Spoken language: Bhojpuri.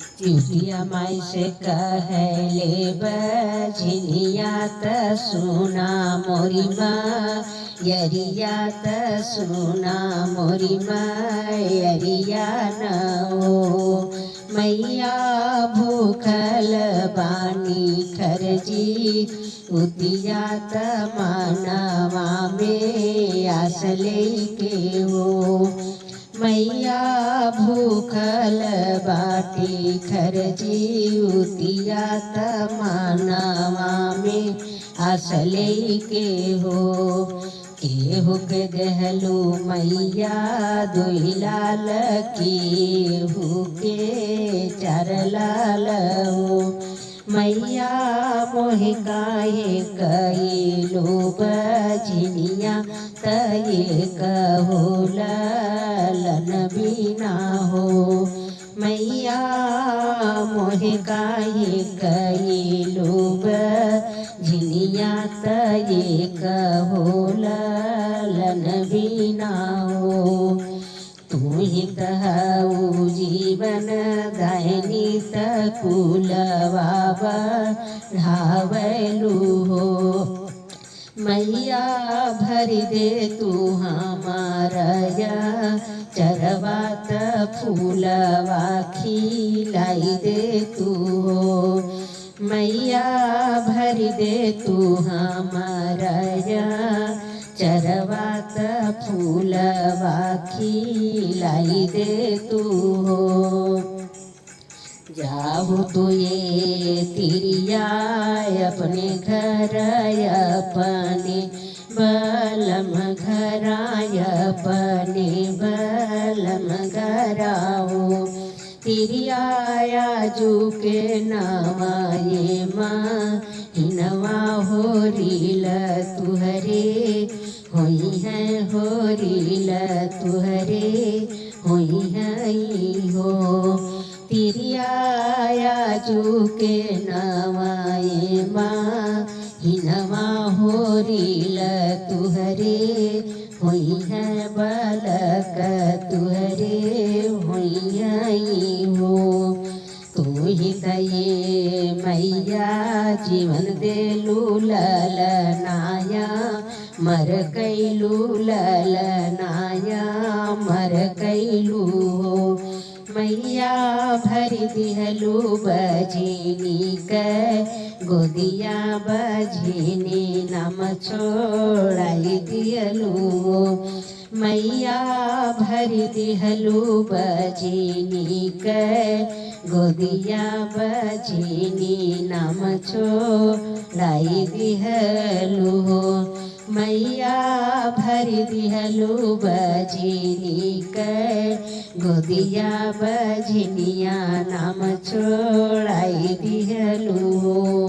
चिटिया माई से कहले बजनिया त सुना मोरी यरिया त सुना मोरी यरिया न हो। मैया भूखल बानी खरजी उतिया त मानवा में आस लेके हो। मैया भूखल बाटी खरजी उतिया त मानवा में आस लेके हो। केहू के दहलू मैया दुई लाल केहू के चार लाल हो। मैया मोहे काहे कइलो बजनिया तये कहो ललन बिना हो। मैया मोहे काहे कइलो बजनिया तये कहो ललन बिना हो। तू ही कहू जीवन दायनी त कुलवा बढ़ावलू हो। मैया भर दे तू हमारा चरवा त फूलवा खिलाई दे तू हो। मैया भर दे तू हमारा चरवा त फूलवा खिलाई दे तू हो। जाहु तो ये तिरिया अपने घर अपने बलम घराय अपने बलम घराओ। तिरिया जू के नवाये हिनवा हो रील तुहरे होई है हो रील तुहरे होई है हो। तिरिया जू के नवाये हिनवा हो रील तुहरे होई है बालक तुहरे होई है हो। तू ही दये मैया जीवन देलू ललनाया मर कैलू ललनाया मर कैलू हो। मैया भर दिहलू बजनी के गोदिया बजनी नाम छोड़ाई दिहलू हो। मैया भर दिहलू बजनी के गोदिया बजनी नाम छोड़ाई दिहलू हो। मैया भर दिहलू बजनी के गोदिया बजनिया नाम छोड़ाई दिहलू हो।